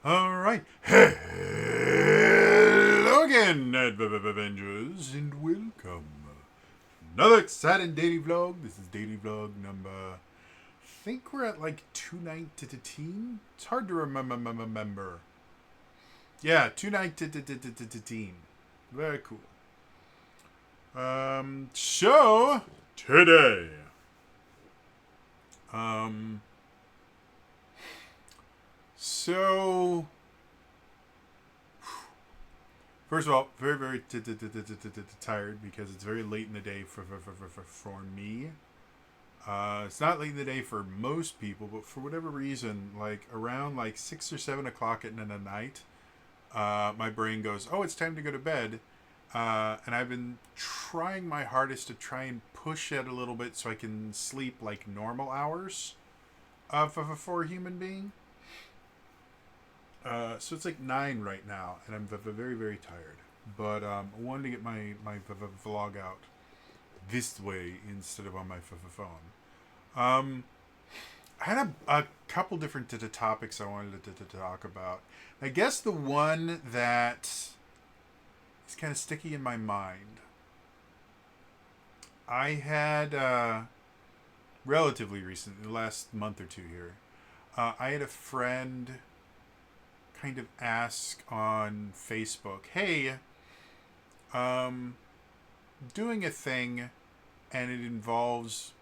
All right. Hello again, Avengers, and welcome. Another exciting daily vlog. This is daily vlog number. I think we're at like 219. It's hard to remember. Yeah, 219. Very cool. So today, um, so first of all, very tired because it's very late in the day for me. It's not late in the day for most people, but for whatever reason, like around like 6 or 7 o'clock at night, my brain goes, "Oh, it's time to go to bed," and I've been trying my hardest to try and push it a little bit so I can sleep like normal hours for a human being. So it's like 9 right now, and I'm very tired. But I wanted to get my vlog out this way instead of on my phone. Um, I had a couple different topics I wanted to talk about. I guess the one that is kind of sticky in my mind. I had relatively recently, the last month or two here, I had a friend kind of ask on Facebook, "Hey, um, doing a thing, and it involves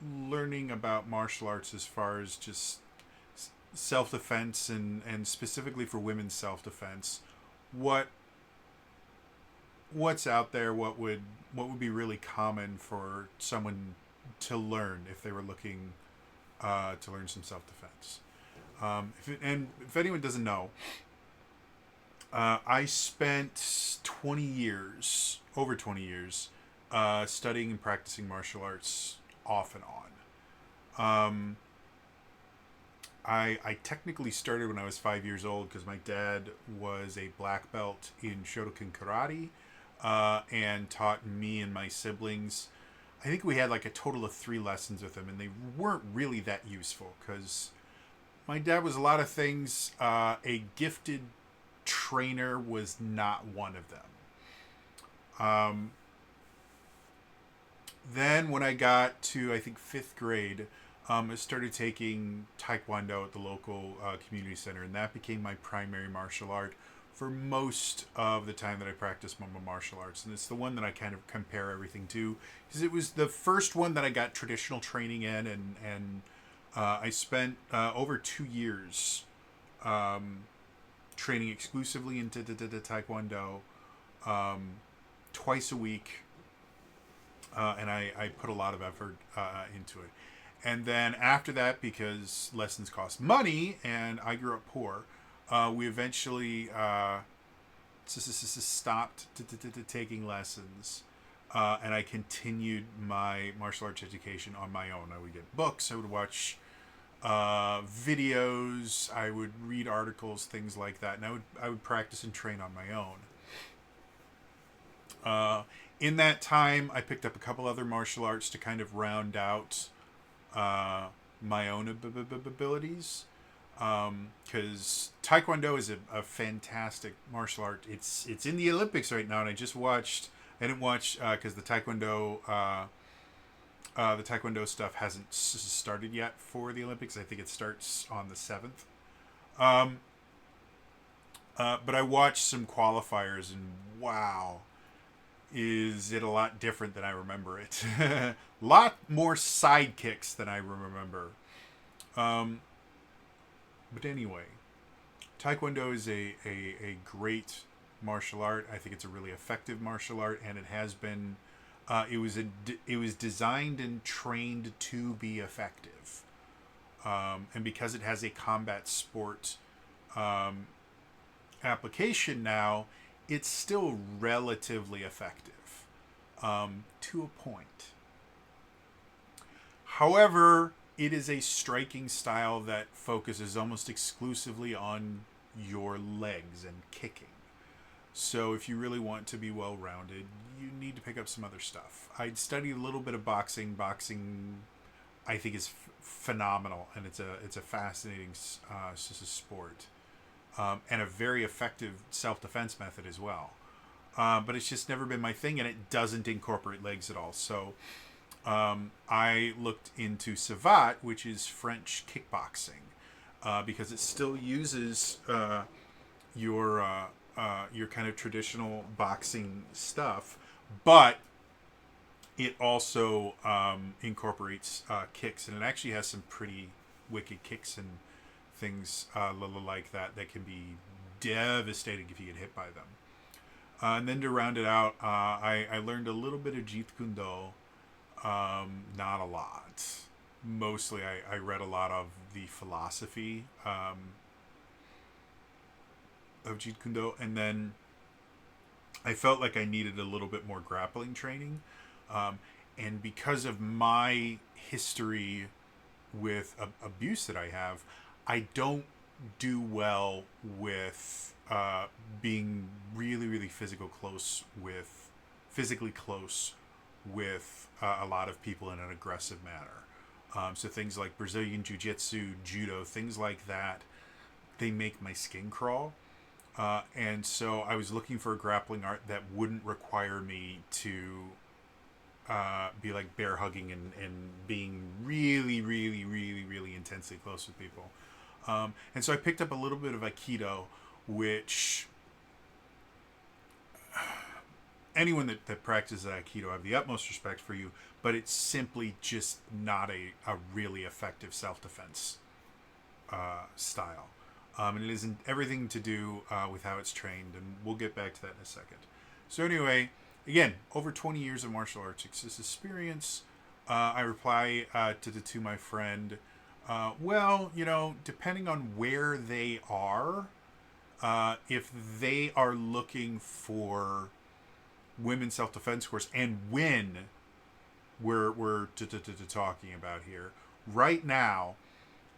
learning about martial arts as far as just self defense and specifically for women's self defense. What what's out there? What would be really common for someone to learn if they were looking to learn some self defense?" If anyone doesn't know, I spent 20 years, over 20 years, studying and practicing martial arts off and on. I technically started when I was 5 years old because my dad was a black belt in Shotokan karate and taught me and my siblings. I think we had like a total of 3 lessons with him, and they weren't really that useful because my dad was a lot of things. A gifted trainer was not one of them. Um, then when I got to I think 5th grade, I started taking Taekwondo at the local community center, and that became my primary martial art for most of the time that I practiced martial arts. And it's the one that I kind of compare everything to because it was the first one that I got traditional training in, and I spent over 2 years um, training exclusively into Taekwondo twice a week, and I put a lot of effort into it. And then after that, because lessons cost money and I grew up poor, we eventually stopped taking lessons. And I continued my martial arts education on my own. I would get books, I would watch videos, I would read articles, things like that, and I would practice and train on my own. Uh, in that time, I picked up a couple other martial arts to kind of round out uh, my own abilities. Because Taekwondo is a fantastic martial art. It's in the Olympics right now, and I just watched. I didn't watch because the Taekwondo stuff hasn't started yet for the Olympics. I think it starts on the 7th. Um, but I watched some qualifiers, and wow, is it a lot different than I remember it? A lot more sidekicks than I remember. Um, but anyway, Taekwondo is a great martial art. I think it's a really effective martial art, and it has been. It was designed and trained to be effective, and because it has a combat sport um, application now, it's still relatively effective to a point. However, it is a striking style that focuses almost exclusively on your legs and kicking. So if you really want to be well rounded, you need to pick up some other stuff. I'd studied a little bit of boxing. Boxing, I think, is phenomenal, and it's a fascinating sport. and a very effective self-defense method as well. But it's just never been my thing, and it doesn't incorporate legs at all. So I looked into savate, which is French kickboxing, because it still uses your kind of traditional boxing stuff, but it also incorporates kicks, and it actually has some pretty wicked kicks and things like that can be devastating if you get hit by them. And then to round it out, I learned a little bit of Jeet Kune Do, not a lot. Mostly I read a lot of the philosophy of Jeet Kune Do, and then I felt like I needed a little bit more grappling training. And because of my history with abuse that I have, I don't do well with being really, really physically close with a lot of people in an aggressive manner. So things like Brazilian Jiu-Jitsu, Judo, things like that, they make my skin crawl. And so I was looking for a grappling art that wouldn't require me to be like bear hugging and being really, really, really, really intensely close with people. And so I picked up a little bit of Aikido, which anyone that practices Aikido, I have the utmost respect for you, but it's simply just not a really effective self-defense style. And it isn't everything to do with how it's trained, and we'll get back to that in a second. So anyway, again, over 20 years of martial arts experience. I reply to my friend, well, depending on where they are, if they are looking for women's self-defense course, and when we're talking about here, right now,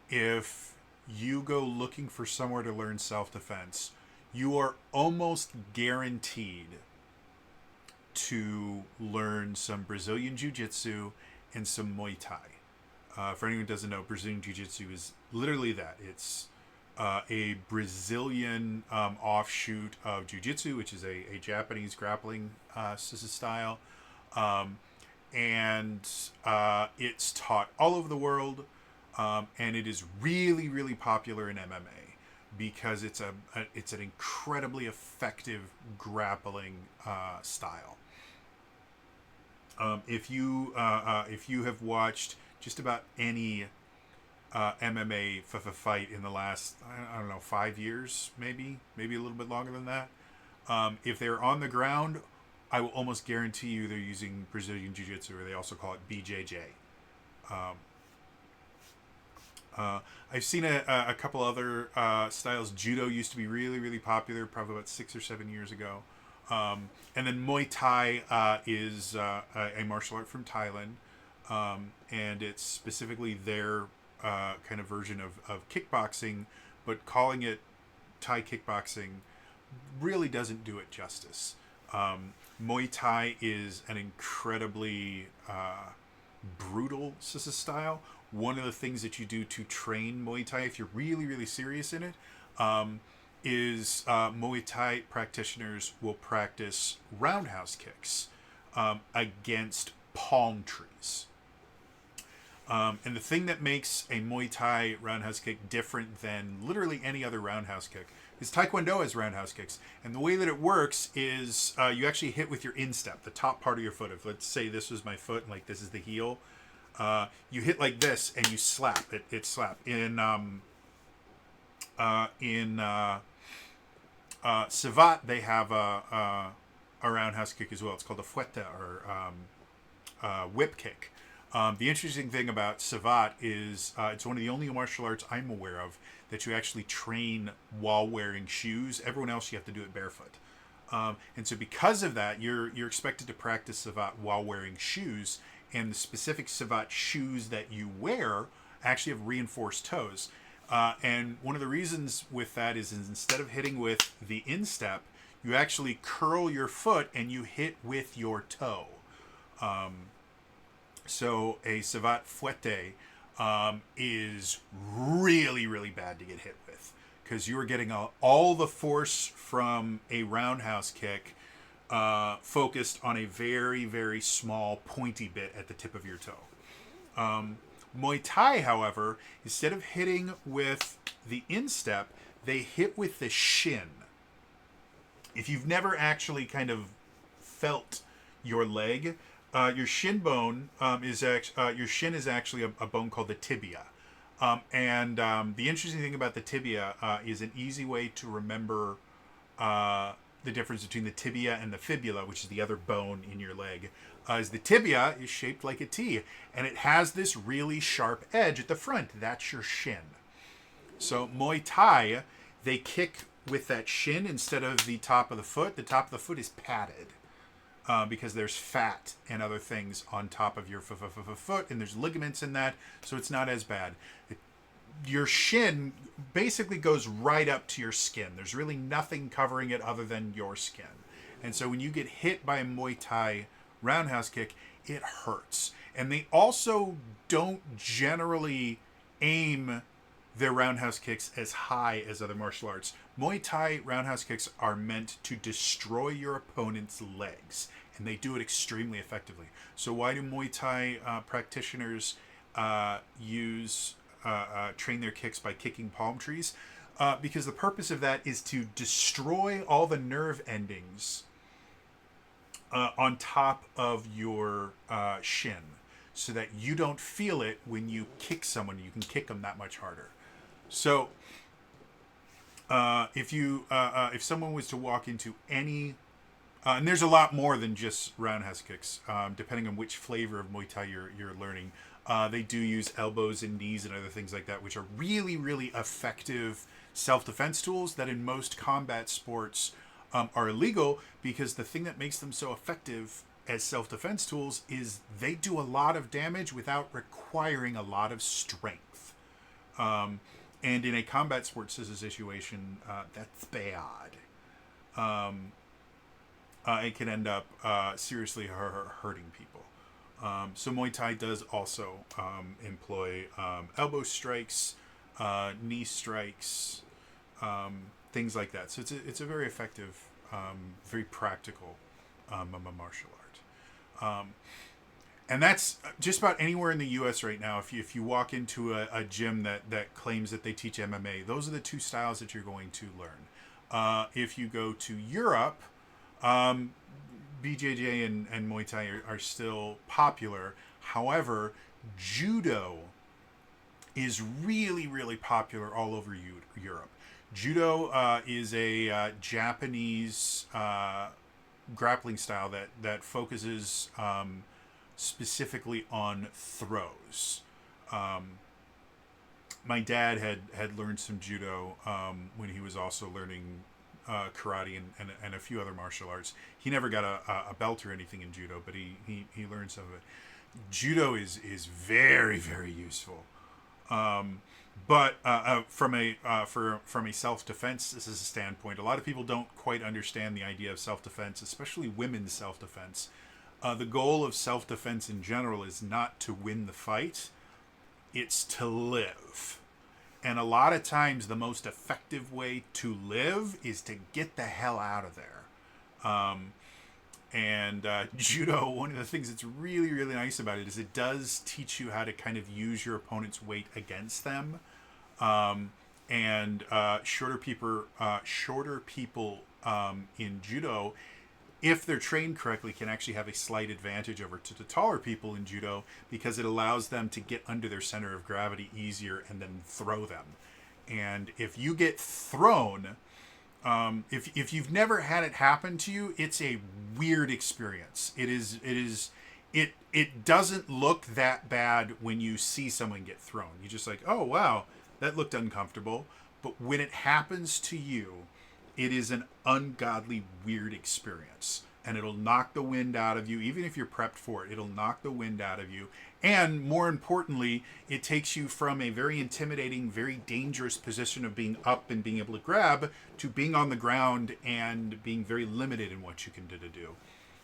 if you go looking for somewhere to learn self-defense, you are almost guaranteed to learn some Brazilian Jiu-Jitsu and some Muay Thai. For anyone who doesn't know, Brazilian Jiu-Jitsu is literally that. It's a Brazilian offshoot of Jiu-Jitsu, which is a Japanese grappling style. And it's taught all over the world. And it is really, really popular in MMA because it's an incredibly effective grappling style. If you have watched just about any MMA fight in the last, I don't know, 5 years, maybe a little bit longer than that, if they're on the ground, I will almost guarantee you they're using Brazilian Jiu-Jitsu, or they also call it BJJ. I've seen a couple other styles. Judo used to be really, really popular, probably about 6 or 7 years ago. And then Muay Thai is a martial art from Thailand, and it's specifically their kind of version of kickboxing, but calling it Thai kickboxing really doesn't do it justice. Muay Thai is an incredibly brutal style. One of the things that you do to train Muay Thai, if you're really, really serious in it, is Muay Thai practitioners will practice roundhouse kicks against palm trees. And the thing that makes a Muay Thai roundhouse kick different than literally any other roundhouse kick is Taekwondo has roundhouse kicks. And the way that it works is you actually hit with your instep, the top part of your foot. If let's say this was my foot and like this is the heel, you hit like this and you slap. It slap. In savate, they have a roundhouse kick as well. It's called a fouette, or whip kick. The interesting thing about savate is it's one of the only martial arts I'm aware of that you actually train while wearing shoes. Everyone else, you have to do it barefoot. And so because of that, you're expected to practice savate while wearing shoes. And the specific savate shoes that you wear actually have reinforced toes. And one of the reasons with that is instead of hitting with the instep, you actually curl your foot and you hit with your toe. So a savate fouette is really, really bad to get hit with because you are getting all the force from a roundhouse kick focused on a very, very small pointy bit at the tip of your toe. Muay Thai, however, instead of hitting with the instep, they hit with the shin. If you've never actually kind of felt your leg, your shin bone your shin is actually a bone called the tibia. The interesting thing about the tibia is an easy way to remember the difference between the tibia and the fibula, which is the other bone in your leg. Is the tibia is shaped like a T, and it has this really sharp edge at the front. That's your shin. So Muay Thai, they kick with that shin instead of the top of the foot. The top of the foot is padded because there's fat and other things on top of your foot, and there's ligaments in that, so it's not as bad. Your shin basically goes right up to your skin. There's really nothing covering it other than your skin. And so when you get hit by a Muay Thai roundhouse kick, it hurts. And they also don't generally aim their roundhouse kicks as high as other martial arts. Muay Thai roundhouse kicks are meant to destroy your opponent's legs, and they do it extremely effectively. So why do Muay Thai practitioners train their kicks by kicking palm trees? Because the purpose of that is to destroy all the nerve endings on top of your shin, so that you don't feel it when you kick someone. You can kick them that much harder. So if someone was to walk into any and there's a lot more than just roundhouse kicks, depending on which flavor of Muay Thai you're learning. They do use elbows and knees and other things like that, which are really, really effective self-defense tools that in most combat sports are illegal, because the thing that makes them so effective as self-defense tools is they do a lot of damage without requiring a lot of strength. And in a combat sports situation, that's bad. It can end up seriously hurting people. So Muay Thai does also employ elbow strikes, knee strikes, things like that. So it's a very effective, very practical martial art. And that's just about anywhere in the U.S. right now. If you walk into a gym that claims that they teach MMA, those are the two styles that you're going to learn. If you go to Europe, BJJ and Muay Thai are still popular. However, Judo is really, really popular all over Europe. Judo is a Japanese grappling style that focuses specifically on throws. My dad had learned some Judo when he was also learning karate and a few other martial arts. He never got a belt or anything in Judo, but he learned some of it. Judo is very, very useful. But from a self-defense standpoint, a lot of people don't quite understand the idea of self-defense, especially women's self-defense. The goal of self-defense in general is not to win the fight, it's to live. And a lot of times the most effective way to live is to get the hell out of there. Judo, one of the things that's really, really nice about it is it does teach you how to kind of use your opponent's weight against them. Shorter people in Judo, if they're trained correctly, can actually have a slight advantage over to the taller people in Judo, because it allows them to get under their center of gravity easier and then throw them. And if you get thrown, if you've never had it happen to you, it's a weird experience. It doesn't look that bad when you see someone get thrown. You're just like, oh wow, that looked uncomfortable. But when it happens to you, it is an ungodly weird experience, and it'll knock the wind out of you. Even if you're prepped for it, it'll knock the wind out of you. And more importantly, it takes you from a very intimidating, very dangerous position of being up and being able to grab to being on the ground and being very limited in what you can do.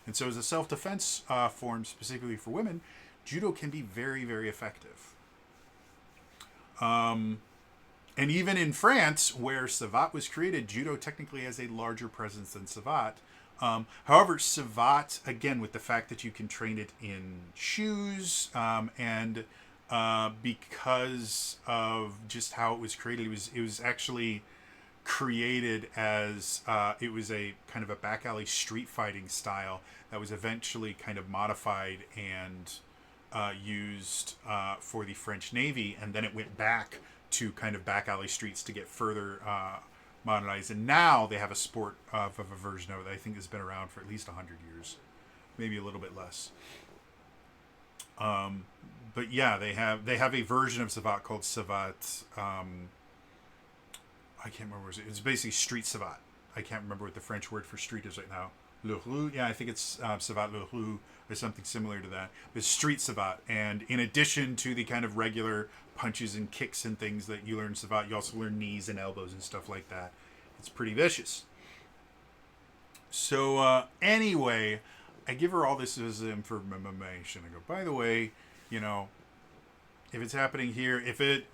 And so as a self-defense form, specifically for women, Judo can be very, very effective. And even in France, where savate was created, judo technically has a larger presence than savate. However, savate, again, with the fact that you can train it in shoes, and because of just how it was created, it was actually created as it was a kind of a back alley street fighting style that was eventually kind of modified and used for the French Navy, and then it went back to kind of back alley streets to get further modernized. And now they have a sport of a version of it that I think has been around for at least 100 years, maybe a little bit less. But yeah, they have a version of savate called savate. I can't remember. It's basically street savate. I can't remember what the French word for street is right now. Le Roux, yeah, I think it's savate le Roux or something similar to that. It's street savate, and in addition to the kind of regular punches and kicks and things that you learn in savate, you also learn knees and elbows and stuff like that. It's pretty vicious. So anyway, I give her all this as information. I go, by the way, you know, if it's happening here, if it,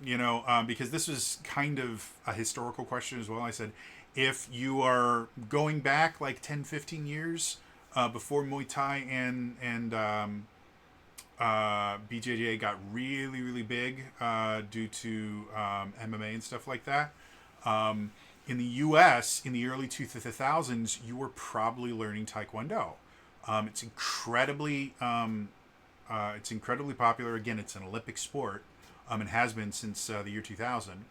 because this was kind of a historical question as well. I said, if you are going back like 10, 15 years before Muay Thai and BJJ got really, really big due to MMA and stuff like that. In the U.S., in the early 2000s, you were probably learning Taekwondo. It's incredibly popular. Again, it's an Olympic sport, and has been since the year 2000.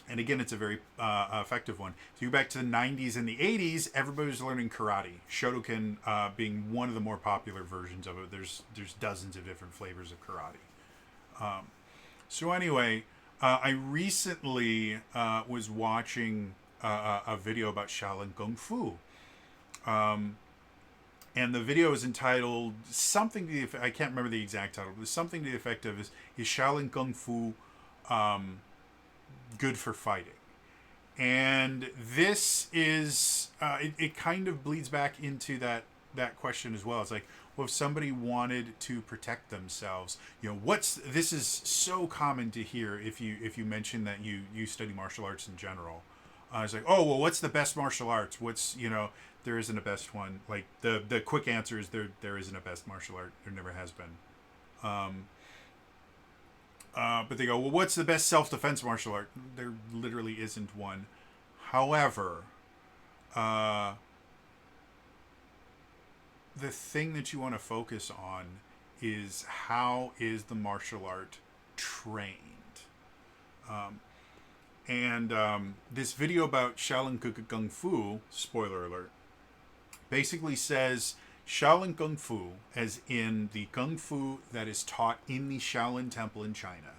And again, it's a very effective one. If you go back to the 90s and the 80s, everybody was learning karate. Shotokan being one of the more popular versions of it. There's dozens of different flavors of karate. So anyway, I recently was watching a video about Shaolin Kung Fu. And the video is entitled something to the effect, I can't remember the exact title, but something to the effect of is Shaolin Kung Fu good for fighting? And this is, it kind of bleeds back into that question as well. It's like, well, if somebody wanted to protect themselves, this is so common to hear if you mention that you study martial arts in general. It's like, oh, well, what's the best martial arts? There isn't a best one. Like the quick answer is there isn't a best martial art. There never has been. But they go, well, what's the best self-defense martial art? There literally isn't one. However, the thing that you want to focus on is how is the martial art trained. And this video about Shaolin Kung Fu, spoiler alert, basically says Shaolin Kung Fu, as in the Kung Fu that is taught in the Shaolin Temple in China,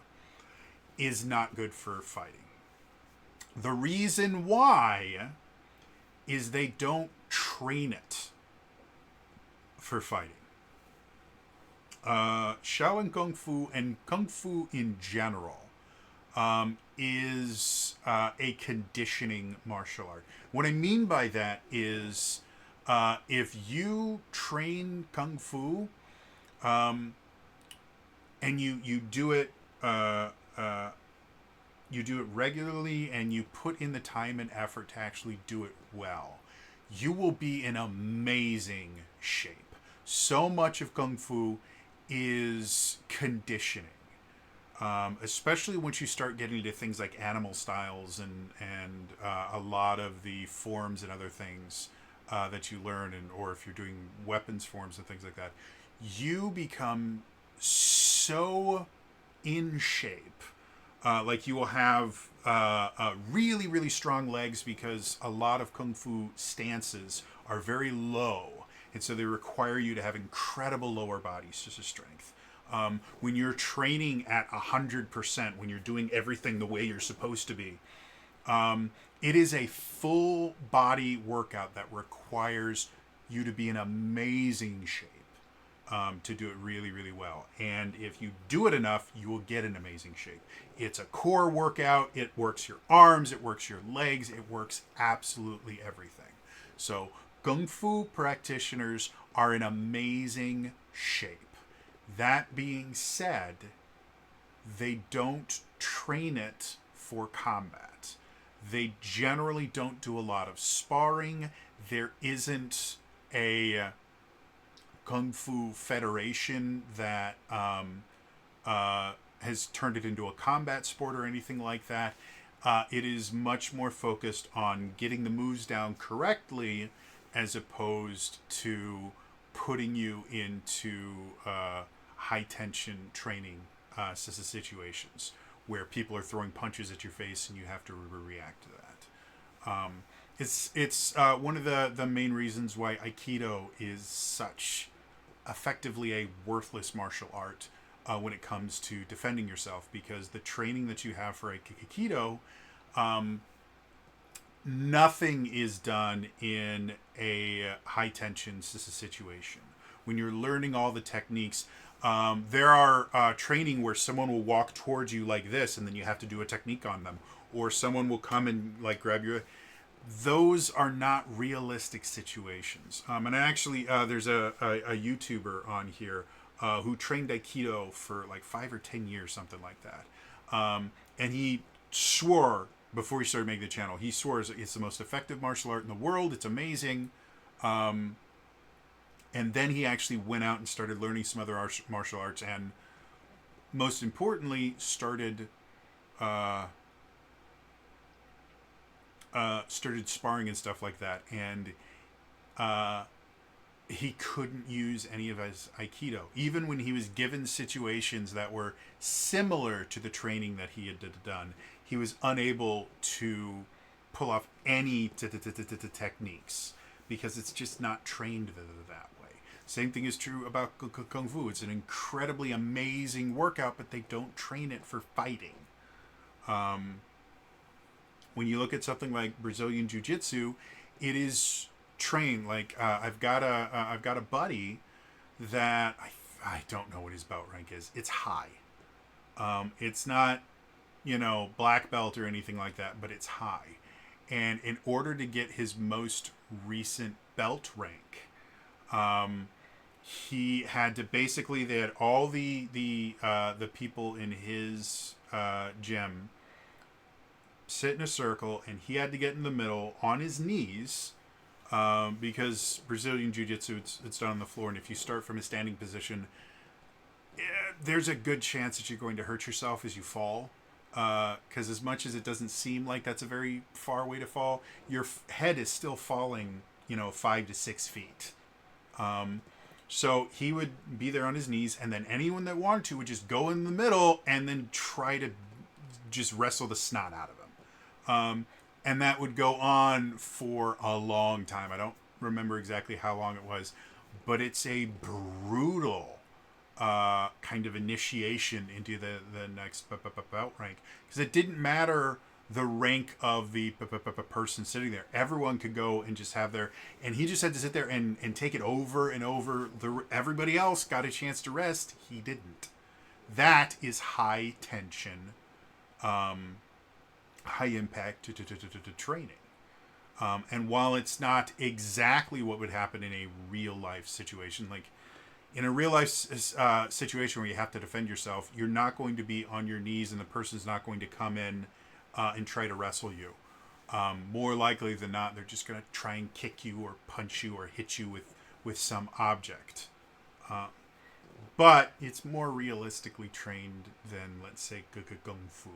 is not good for fighting. The reason why is they don't train it for fighting. Shaolin Kung Fu and Kung Fu in general is a conditioning martial art. What I mean by that is if you train Kung Fu and you do it regularly and you put in the time and effort to actually do it well, you will be in amazing shape. So much of Kung Fu is conditioning. Especially once you start getting into things like animal styles and a lot of the forms and other things that you learn, or if you're doing weapons forms and things like that, you become so in shape. Like you will have really, really strong legs because a lot of Kung Fu stances are very low. And so they require you to have incredible lower body strength. When you're training at 100%, when you're doing everything the way you're supposed to be, it is a full body workout that requires you to be in amazing shape to do it really, really well. And if you do it enough, you will get in amazing shape. It's a core workout. It works your arms. It works your legs. It works absolutely everything. So Kung Fu practitioners are in amazing shape. That being said, they don't train it for combat. They generally don't do a lot of sparring. There isn't a kung fu federation that has turned it into a combat sport or anything like that. It is much more focused on getting the moves down correctly as opposed to putting you into high tension training situations where people are throwing punches at your face and you have to react to that. It's one of the main reasons why Aikido is such effectively a worthless martial art when it comes to defending yourself, because the training that you have for Aikido, nothing is done in a high tension situation. When you're learning all the techniques, there are training where someone will walk towards you like this, and then you have to do a technique on them, or someone will come and like grab your. Those are not realistic situations. And actually, there's a YouTuber on here who trained Aikido for like 5 or 10 years, something like that. And he swore before he started making the channel, he swore it's the most effective martial art in the world. It's amazing. And then he actually went out and started learning some other martial arts, and most importantly, started sparring and stuff like that. And he couldn't use any of his Aikido. Even when he was given situations that were similar to the training that he had done, he was unable to pull off any techniques because it's just not trained that way. Same thing is true about Kung Fu. It's an incredibly amazing workout, but they don't train it for fighting. When you look at something like Brazilian Jiu-Jitsu, it is trained. Like I've got a buddy that I don't know what his belt rank is. It's high. It's not, black belt or anything like that, but it's high. And in order to get his most recent belt rank, he had to basically, they had all the people in his gym sit in a circle, and he had to get in the middle on his knees, because Brazilian Jiu-Jitsu, it's done on the floor, and if you start from a standing position, there's a good chance that you're going to hurt yourself as you fall. Because as much as it doesn't seem like that's a very far way to fall, your head is still falling, 5 to 6 feet. So he would be there on his knees, and then anyone that wanted to would just go in the middle and then try to just wrestle the snot out of him. And that would go on for a long time. I don't remember exactly how long it was, but it's a brutal kind of initiation into the next belt rank, because it didn't matter the rank of the person sitting there. Everyone could go and just have their, and he just had to sit there and take it over and over. Everybody else got a chance to rest. He didn't. That is high tension, high impact to training. And while it's not exactly what would happen in a real life situation, like in a real life situation where you have to defend yourself, you're not going to be on your knees and the person's not going to come in and try to wrestle you. More likely than not, they're just going to try and kick you or punch you or hit you with some object. But it's more realistically trained than, let's say, Kung Fu.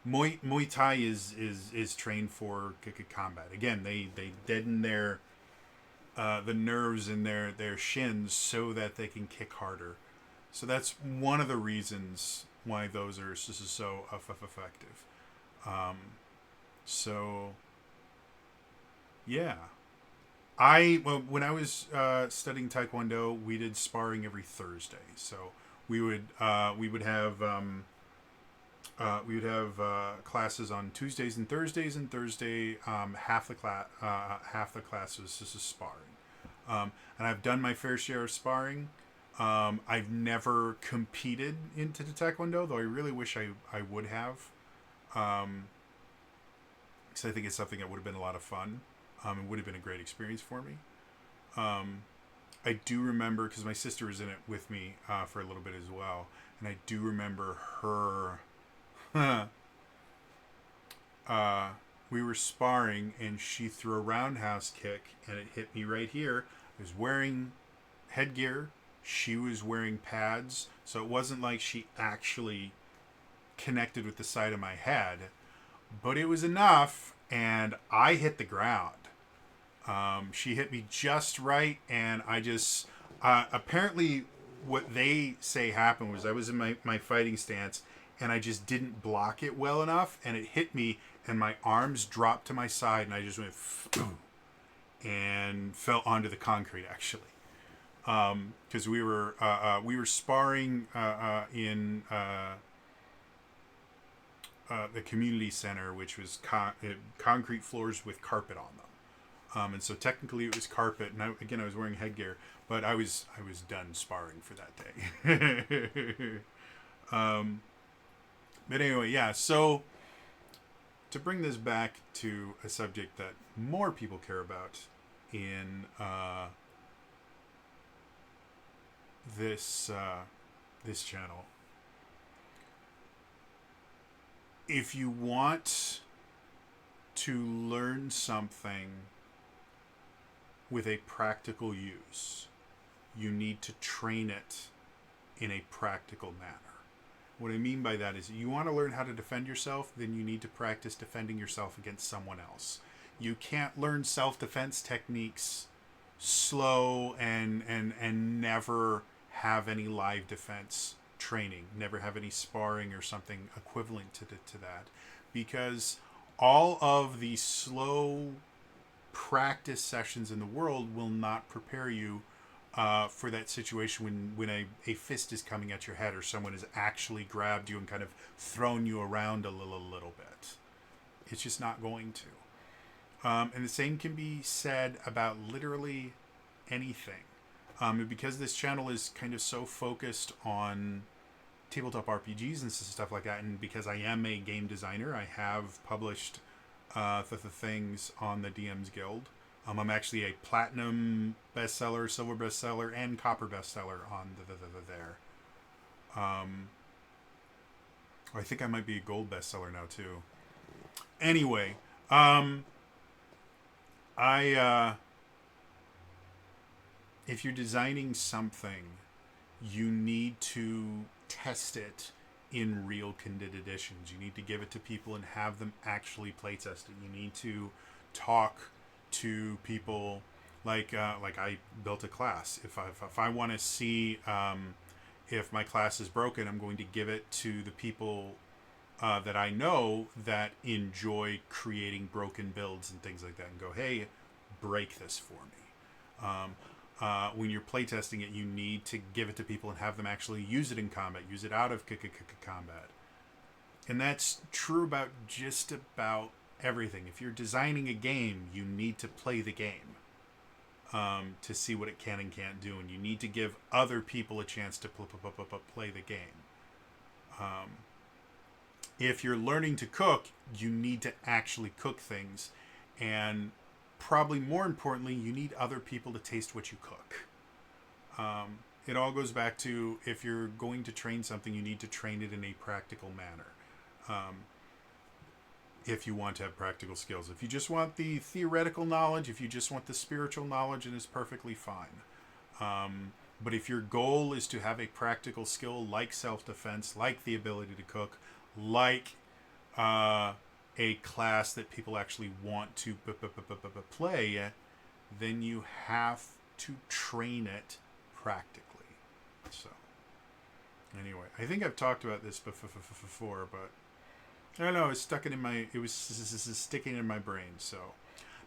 Muay Thai is trained for combat. Again, they deaden their the nerves in their shins so that they can kick harder. So that's one of the reasons why those are so effective. So yeah, when I was studying Taekwondo, we did sparring every Thursday. So we would have classes on Tuesdays and Thursdays, and Thursday half the class was just sparring. And I've done my fair share of sparring. I've never competed into the Taekwondo, though I really wish I would have. Because I think it's something that would have been a lot of fun. It would have been a great experience for me. I do remember, because my sister was in it with me for a little bit as well, and I do remember her. We were sparring, and she threw a roundhouse kick, and it hit me right here. I was wearing headgear. She was wearing pads, so it wasn't like she actually connected with the side of my head, but it was enough, and I hit the ground. She hit me just right, and I just apparently what they say happened was I was in my fighting stance, and I just didn't block it well enough, and it hit me, and my arms dropped to my side, and I just went boom, and fell onto the concrete actually, because we were sparring in the community center, which was concrete floors with carpet on them. And so technically it was carpet, and I was wearing headgear, but I was done sparring for that day. But anyway, yeah. So to bring this back to a subject that more people care about in this channel, if you want to learn something with a practical use, you need to train it in a practical manner. What I mean by that is, you want to learn how to defend yourself, then you need to practice defending yourself against someone else. You can't learn self-defense techniques slow and never have any live defense training, never have any sparring or something equivalent to that, because all of the slow practice sessions in the world will not prepare you for that situation when a fist is coming at your head, or someone has actually grabbed you and kind of thrown you around a little bit. It's just not going to. And the same can be said about literally anything. Because this channel is kind of so focused on tabletop RPGs and stuff like that, and because I am a game designer, I have published the things on the DM's Guild. I'm actually a platinum bestseller, silver bestseller, and copper bestseller on there. I think I might be a gold bestseller now too. Anyway, if you're designing something, you need to test it in real condit editions. You need to give it to people and have them actually play test it. You need to talk to people like I built a class. If I want to see if my class is broken, I'm going to give it to the people that I know that enjoy creating broken builds and things like that, and go, hey, break this for me. When you're playtesting it, you need to give it to people and have them actually use it in combat, use it out of combat. And that's true about just about everything. If you're designing a game, you need to play the game to see what it can and can't do, and you need to give other people a chance to play the game. If you're learning to cook, you need to actually cook things, and probably more importantly, you need other people to taste what you cook. It all goes back to, if you're going to train something, you need to train it in a practical manner. If you want to have practical skills. If you just want the theoretical knowledge, if you just want the spiritual knowledge, it is perfectly fine. But if your goal is to have a practical skill like self-defense, like the ability to cook, like a class that people actually want to play, then you have to train it practically. So, anyway, I think I've talked about this before, but I don't know. It was sticking in my brain. So,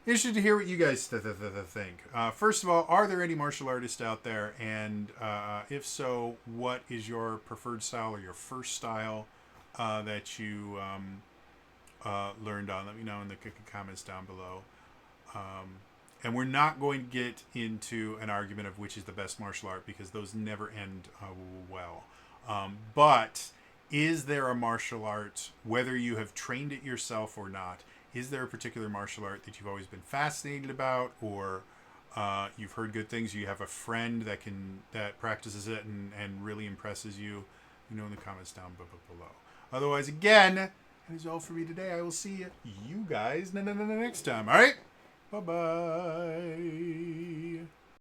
interested to hear what you guys think. First of all, are there any martial artists out there? And if so, what is your preferred style or your first style that you learned on? Let me know in the comments down below. And we're not going to get into an argument of which is the best martial art, because those never end well. But is there a martial art, whether you have trained it yourself or not, is there a particular martial art that you've always been fascinated about, or you've heard good things, you have a friend that practices it and really impresses you, in the comments down below. Otherwise, again, that is all for me today. I will see you guys next time. All right? Bye-bye.